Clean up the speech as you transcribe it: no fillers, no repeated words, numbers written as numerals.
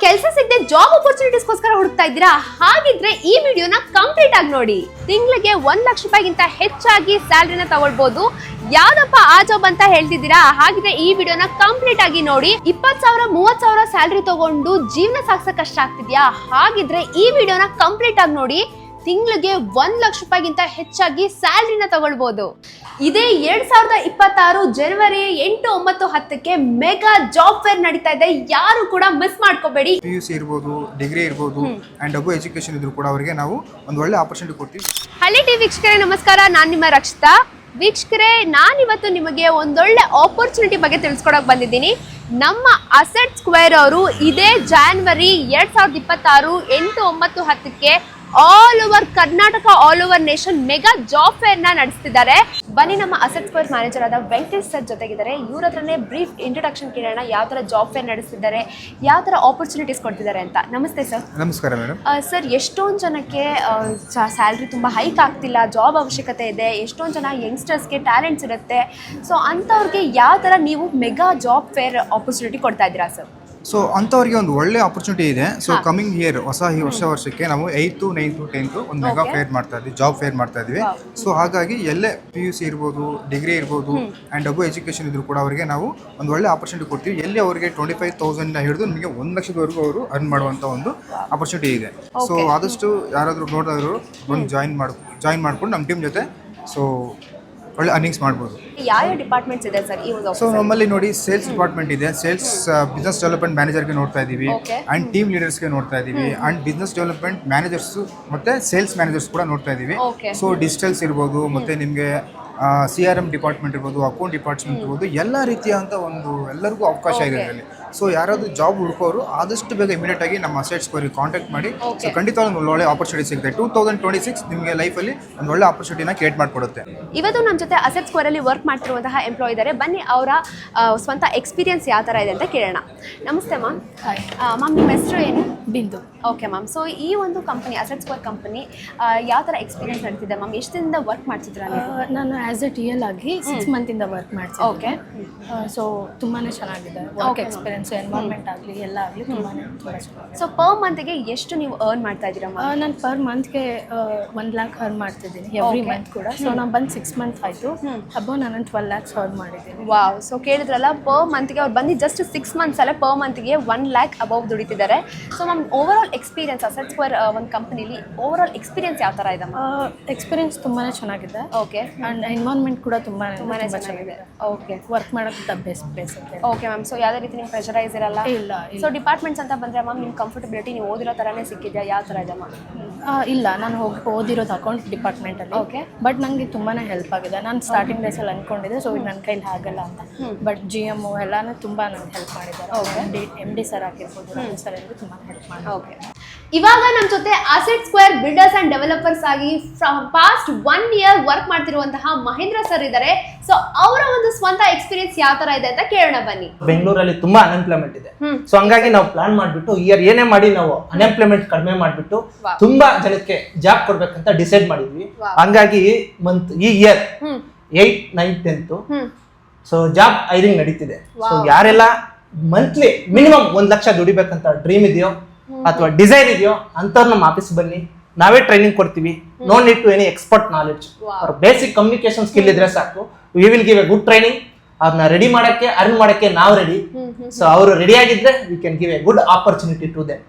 ಕೆಲಸ ಸಿಗದೆ ಜಾಬ್ ಅಪರ್ಚುನಿಟೀಸ್ಗೋಸ್ಕರ ಹುಡುಕ್ತಾ ಇದ್ದೀರಾ? ಹಾಗಿದ್ರೆ ಈ ವಿಡಿಯೋನ ಕಂಪ್ಲೀಟ್ ಆಗಿ ನೋಡಿ. ತಿಂಗಳಿಗೆ 1 ಲಕ್ಷ ರೂಪಾಯಿಗಿಂತ ಹೆಚ್ಚಾಗಿ ಸ್ಯಾಲರಿನ ತಗೊಳ್ಬಹುದು. ಯಾವ್ದಪ್ಪ ಆ ಜಾಬ್ ಅಂತ ಹೇಳ್ತಿದ್ದೀರಾ? ಹಾಗಿದ್ರೆ ಈ ವಿಡಿಯೋನ ಕಂಪ್ಲೀಟ್ ಆಗಿ ನೋಡಿ. 20,000 30,000 ಸ್ಯಾಲರಿ ತಗೊಂಡು ಜೀವನ ಸಾಗಿಸಕ್ ಕಷ್ಟ ಆಗ್ತಿದ್ಯಾ? ಹಾಗಿದ್ರೆ ಈ ವಿಡಿಯೋನ ಕಂಪ್ಲೀಟ್ ಆಗಿ ನೋಡಿ. ತಿಂಗಳಿಗೆ 1 ಲಕ್ಷ ರೂಪಾಯಿಗಿಂತ ಹೆಚ್ಚಾಗಿ ಸ್ಯಾಲರಿನ ತಗೊಳ್ಬಹುದು. ಇದೇ 2026 ಜನವರಿ 8, 9, 10ಕ್ಕೆ ಮೆಗಾ ಜಾಬ್ ಫೇರ್ ನಡೀತಾ ಇದೆ. ಯಾರು ಕೂಡ ಮಿಸ್ ಮಾಡ್ಕೋಬೇಡಿ. PUC ಇರ್ಬೋದು, ಡಿಗ್ರಿ ಇರ್ಬೋದು ಅಂಡ್ ಅಬೋ ಎಜುಕೇಶನ್ ಇದ್ರು ಕೂಡ ಅವರಿಗೆ ನಾವು ಒಂದು ಒಳ್ಳೆ ಆಪರ್ಚುನಿಟಿ ಕೊಡ್ತೀವಿ. ಹಳ್ಳಿ ಟಿವಿ ವೀಕ್ಷಕರೇ ನಮಸ್ಕಾರ, ನಾನು ನಿಮ್ಮ ರಕ್ಷಿತಾ. ವೀಕ್ಷಕರೇ, ನಾನಿವತ್ತು ನಿಮಗೆ ಒಂದೊಳ್ಳೆ ಆಪರ್ಚುನಿಟಿ ಬಗ್ಗೆ ತಿಳಿಸ್ಕೊಡಕ್ ಬಂದಿದ್ದೀನಿ. ನಮ್ಮ ಅಸೆಟ್ ಸ್ಕ್ವೇರ್ ಅವರು ಇದೇ ಜಾನ್ವರಿ 2026 8, 9, 10ಕ್ಕೆ all over Karnataka, all over nation mega job fair ನ ನಡೆಸ್ತಿದ್ದಾರೆ. ಬನ್ನಿ, ನಮ್ಮ ಅಸೆಟ್ ಸ್ಕ್ವೇರ್ ಮ್ಯಾನೇಜರ್ ಆದ ವೆಂಕಟೇಶ್ ಸರ್ ಜೊತೆಗಿದ್ದಾರೆ. ಇವ್ರ ಹತ್ರನೇ ಬ್ರೀಫ್ ಇಂಟ್ರೊಡಕ್ಷನ್ ಕೇಳೋಣ. ಯಾವ ತರ ಜಾಬ್ ಫೇರ್ ನಡೆಸ್ತಿದ್ದಾರೆ, ಯಾವ ತರ ಆಪರ್ಚುನಿಟೀಸ್ ಕೊಡ್ತಿದ್ದಾರೆ ಅಂತ. ನಮಸ್ತೆ ಸರ್. ನಮಸ್ಕಾರ ಮೇಡಮ್. ಸರ್, ಎಷ್ಟೊಂದು ಜನಕ್ಕೆ ಸ್ಯಾಲ್ರಿ ತುಂಬ ಹೈಕ್ ಆಗ್ತಿಲ್ಲ, ಜಾಬ್ ಅವಶ್ಯಕತೆ ಇದೆ. ಎಷ್ಟೊಂದು ಜನ ಯಂಗ್ಸ್ಟರ್ಸ್ಗೆ ಟ್ಯಾಲೆಂಟ್ಸ್ ಇರುತ್ತೆ. ಸೊ ಅಂಥವ್ರಿಗೆ ಯಾವ ಥರ ನೀವು ಮೆಗಾ ಜಾಬ್ ಫೇರ್ ಆಪರ್ಚುನಿಟಿ ಕೊಡ್ತಾ ಇದ್ದೀರಾ ಸರ್? ಸೊ ಅಂಥವ್ರಿಗೆ ಒಂದು ಒಳ್ಳೆ ಆಪರ್ಚುನಿಟಿ ಇದೆ. ಸೊ ಕಮಿಂಗ್ ಇಯರ್ ಈ ವರ್ಷಕ್ಕೆ ನಾವು 8th, 9th, 10th ಒಂದು ಮೆಗಾ ಫೇರ್ ಮಾಡ್ತಾ ಇದ್ವಿ, ಜಾಬ್ ಫೇರ್ ಮಾಡ್ತಾ ಇದ್ವಿ. ಸೊ ಹಾಗಾಗಿ ಎಲ್ಲೇ PUC ಇರ್ಬೋದು, ಡಿಗ್ರಿ ಇರ್ಬೋದು ಅಂಡ್ ಅಬೋ ಎಜುಕೇಶನ್ ಇದ್ರು ಕೂಡ ಅವರಿಗೆ ನಾವು ಒಂದು ಒಳ್ಳೆ ಆಪರ್ಚುನಿಟಿ ಕೊಡ್ತೀವಿ. ಎಲ್ಲಿ ಅವರಿಗೆ 25,000 ಹಿಡಿದು ನಿಮಗೆ 1 ಲಕ್ಷದವರೆಗೂ ಅವರು ಅರ್ನ್ ಮಾಡುವಂಥ ಒಂದು ಆಪರ್ಚುನಿಟಿ ಇದೆ. ಸೊ ಆದಷ್ಟು ಯಾರಾದರೂ ನೋಡಿದ್ರು ಬಂದು ಜಾಯಿನ್ ಮಾಡ್ಕೊಂಡು ನಮ್ಮ ಟೀಮ್ ಜೊತೆ ಸೊ ಒಳ್ಳೆ ಅರ್ನಿಂಗ್ಸ್ ಮಾಡ್ಬೋದು. ಯಾವ ಡಿಪಾರ್ಟ್ಮೆಂಟ್ಸ್ ಇದೆ ಸರ್ ಈ ಒಂದು? ಸೊ ನಮ್ಮಲ್ಲಿ ನೋಡಿ, ಸೇಲ್ಸ್ ಡಿಪಾರ್ಟ್ಮೆಂಟ್ ಇದೆ. ಸೇಲ್ಸ್ ಬಿಸ್ನೆಸ್ ಡೆವಲಪ್ಮೆಂಟ್ ಮ್ಯಾನೇಜರ್ಗೆ ನೋಡ್ತಾ ಇದ್ದೀವಿ ಅಂಡ್ ಟೀಮ್ ಲೀಡರ್ಸ್ಗೆ ನೋಡ್ತಾ ಇದ್ದೀವಿ ಅಂಡ್ ಬಿಸ್ನೆಸ್ ಡೆವಲಪ್ಮೆಂಟ್ ಮ್ಯಾನೇಜರ್ಸ್ ಮತ್ತೆ ಸೇಲ್ಸ್ ಮ್ಯಾನೇಜರ್ಸ್ ಕೂಡ ನೋಡ್ತಾ ಇದ್ದೀವಿ. ಸೊ ಡಿಜಿಟಲ್ಸ್ ಇರ್ಬೋದು, ಮತ್ತೆ ನಿಮಗೆ CRM ಡಿಪಾರ್ಟ್ಮೆಂಟ್ ಇರ್ಬೋದು, ಅಕೌಂಟ್ ಡಿಪಾರ್ಟ್ಮೆಂಟ್ ಇರ್ಬೋದು, ಎಲ್ಲ ರೀತಿಯಾದಂಥ ಎಲ್ಲರಿಗೂ ಅವಕಾಶ ಇದೆ ಇದರಲ್ಲಿ. ಸೊ ಯಾರಾದರೂ ಜಾಬ್ ಹುಡುಕೋರು ಆದಷ್ಟು ಬೇಗ ಇಮಿಡಿಯೇಟ್ ಆಗಿ ನಮ್ಮ ಅಸೆಟ್ ಸ್ಕ್ವೇರ್ಗೆ ಕಾಂಟ್ಯಾಕ್ಟ್ ಮಾಡಿ. ಸೊ ಖಂಡಿತವಾಗ್ಲೂ ಒಂದು ಒಳ್ಳೆ ಆಪರ್ಚುನಿಟಿ ಸಿಗುತ್ತೆ. 2026 ನಿಮಗೆ ಲೈಫಲ್ಲಿ ಒಂದು ಒಳ್ಳೆ ಆಪರ್ಚುನಿಟಿನ ಕ್ರಿಯೇಟ್ ಮಾಡಿಕೊಡುತ್ತೆ. ಇವತ್ತು ನಮ್ಮ ಜೊತೆ ಅಸೆಟ್ ಸ್ಕ್ವೇರ್ ಅಲ್ಲಿ ವರ್ಕ್ ಮಾಡ್ತಿರುವಂತಹ ಎಂಪ್ಲಾಯ್ ಇದ್ದಾರೆ. ಬನ್ನಿ, ಅವರ ಸ್ವಂತ ಎಕ್ಸ್ಪೀರಿಯನ್ಸ್ ಯಾವ ಥರ ಇದೆ ಅಂತ ಕೇಳೋಣ. ನಮಸ್ತೆ ಮ್ಯಾಮ್. ಮ್ಯಾಮ್, ನಿಮ್ಮ ಹೆಸರು ಏನು? ಬಿಂದು. Okay ma'am. ಸೊ ಈ ಒಂದು ಕಂಪನಿ, ಅಸೆಟ್ ಸ್ಕ್ವೇರ್ ಕಂಪನಿ, ಯಾವ ಥರ ಎಕ್ಸ್ಪೀರಿಯನ್ಸ್ ನಡೀತಿದೆ ಮ್ಯಾಮ್? ಎಷ್ಟು ದಿನದಿಂದ ವರ್ಕ್ ಮಾಡ್ತಿದ್ರ? ನಾನು ಆ್ಯಸ್ ಎ TL ಆಗಿ 6 ಮಂತಿಂದ ವರ್ಕ್ ಮಾಡ್ತೀನಿ. ಓಕೆ. ಸೊ ತುಂಬಾ ಚೆನ್ನಾಗಿದೆ ವರ್ಕ್ ಎಕ್ಸ್ಪೀರಿಯನ್ಸ್, ಎನ್ವೈರ್ಮೆಂಟ್ ಆಗಲಿ ಎಲ್ಲ ಆಗಲಿ ತುಂಬಾ ಚೆನ್ನಾಗಿದೆ. ಸೊ ಪರ್ ಮಂತ್ಗೆ ಎಷ್ಟು ನೀವು ಅರ್ನ್ ಮಾಡ್ತಾ ಇದ್ದೀರಾ ಮ್ಯಾಮ್? ನಾನು ಪರ್ ಮಂತ್ಗೆ 1 lakh ಅರ್ನ್ ಮಾಡ್ತಿದ್ದೀನಿ ಎವ್ರಿ ಮಂತ್ ಕೂಡ. ಸೊ ನಾನು ಬಂದು 6 ಮಂತ್ ಆಯಿತು. ಅಬೋ ನಾನು 12 lakhs ಅರ್ನ್ ಮಾಡಿದ್ದೀನಿ. ವಾವ್. ಸೊ ಕೇಳಿದ್ರಲ್ಲ, ಪರ್ ಮಂತ್ಗೆ ಅವ್ರು ಬಂದು ಜಸ್ಟ್ 6 ಮಂತ್ಸ್ ಅಲ್ಲೇ ಪರ್ ಮಂತ್ಗೆ 1 lakh ಅಬೌವ್ ದುಡಿತಿದ್ದಾರೆ. So ma'am, over all experience asset square ಒಂದು ಕಂಪನಿಲಿ ಓವರ್ ಆಲ್ ಎಕ್ಸ್ಪೀರಿಯನ್ಸ್ ಯಾವ ಥರ ಇದೆ ಮ್ಯಾಮ್? ಎಕ್ಸ್ಪೀರಿಯನ್ಸ್ ತುಂಬಾ ಚೆನ್ನಾಗಿದೆ. ಓಕೆ. ಆ್ಯಂಡ್ ಎನ್ವೈರ್ಮೆಂಟ್ ಕೂಡ ತುಂಬಾ ಚೆನ್ನಾಗಿದೆ. ಓಕೆ. ವರ್ಕ್ ಮಾಡೋಕ್ಕೆ ದ ಬೆಸ್ಟ್ ಪ್ಲೇಸ್ ಅಂತ. Okay ma'am. ಸೊ ಯಾವುದೇ ರೀತಿ ನಿಮ್ಗೆ ಪ್ರೆಷರೈಸ್ ಇರಲ್ಲ? ಇಲ್ಲ. ಸೊ ಡಿಪಾರ್ಟ್ಮೆಂಟ್ಸ್ ಅಂತ ಬಂದರೆ ಮ್ಯಾಮ್, ನಿಮ್ಮ ಕಂಫರ್ಟಬಿಲಿಟಿ ನೀವು ಓದಿರೋ ಥರನೇ ಸಿಕ್ಕಿದ್ಯಾ? ಯಾವ ಥರ ಇದೆ ಮ್ಯಾಮ್? ಇಲ್ಲ, ನಾನು ಓದಿರೋದು ಅಕೌಂಟ್ ಡಿಪಾರ್ಟ್ಮೆಂಟಲ್ಲಿ. ಓಕೆ. ಬಟ್ ನನಗೆ ತುಂಬಾ ಹೆಲ್ಪ್ ಆಗಿದೆ. ನಾನು ಸ್ಟಾರ್ಟಿಂಗ್ ಡೇಸಲ್ಲಿ ಅಂದ್ಕೊಂಡಿದ್ದೆ ಸೊ ಇದು ನನ್ನ ಕೈಲಿ ಆಗಲ್ಲ ಅಂತ. ಬಟ್ GM ಎಲ್ಲನೂ ತುಂಬ ನನಗೆ ಹೆಲ್ಪ್ ಮಾಡಿದ್ದಾರೆ. MD ಸರ್ ಆಗಿರ್ಬೋದು, ಸರ್ ಎಲ್ಲರೂ ತುಂಬ ಹೆಲ್ಪ್ ಮಾಡಿದ್ದಾರೆ. ಓಕೆ. ಇವಾಗ ನಮ್ಮ ಜೊತೆ asset square builders and developers ಆಗಿ ಪಾಸ್ಟ್ 1 year ವರ್ಕ್ ಮಾಡ್ತಿರುವಂತಹ ಮಹೇಂದ್ರ ಸರ್ ಇದ್ದಾರೆ. ಸೊ ಅವರ ಒಂದು ಸ್ವಂತ ಎಕ್ಸ್ಪೀರಿಯನ್ಸ್ ಯಾವ ತರ ಇದೆ ಅಂತ ಕೇಳೋಣ ಬನ್ನಿ. ಬೆಂಗಳೂರಲ್ಲಿ ತುಂಬಾ ಅನ್ಎಂಪ್ಲಾಯ್ಮೆಂಟ್ ಇದೆ. ಸೊ ಹಂಗಾಗಿ ನಾವು ಪ್ಲಾನ್ ಮಾಡ್ಬಿಟ್ಟು ಇಯರ್ ಏನೇ ಮಾಡಿ ನಾವು ಅನ್ಎಂಪ್ಲಾಯ್ಮೆಂಟ್ ಕಡಿಮೆ ಮಾಡ್ಬಿಟ್ಟು ತುಂಬಾ ಜನಕ್ಕೆ ಜಾಬ್ ಕೊಡ್ಬೇಕಂತ ಡಿಸೈಡ್ ಮಾಡಿದ್ವಿ. ಹಂಗಾಗಿ ಈ year 8, 9, 10th so job hiring ನಡೀತಿದೆ. ಸೊ ಯಾರೆಲ್ಲ ಮಂತ್ಲಿ ಮಿನಿಮಮ್ 1 ಲಕ್ಷ ದುಡಿಬೇಕಂತ ಡ್ರೀಮ್ ಇದೆಯೋ ಅಥವಾ ಡಿಸೈರ್ ಇದೆಯೋ ಅಂಥವ್ರು ನಮ್ಮ ಆಫೀಸ್ ಬನ್ನಿ, ನಾವೇ ಟ್ರೈನಿಂಗ್ ಕೊಡ್ತೀವಿ. No need to any expert knowledge. ಅವ್ರ ಬೇಸಿಕ್ ಕಮ್ಯುನಿಕೇಶನ್ ಸ್ಕಿಲ್ ಇದ್ರೆ ಸಾಕು. We will give a good training. ಅವ್ರನ್ನ ರೆಡಿ ಮಾಡಕ್ಕೆ, ಅರ್ನ್ ಮಾಡಕ್ಕೆ ನಾವು ರೆಡಿ. ಸೊ ಅವರು ರೆಡಿ ಆಗಿದ್ರೆ we can give a good opportunity to them.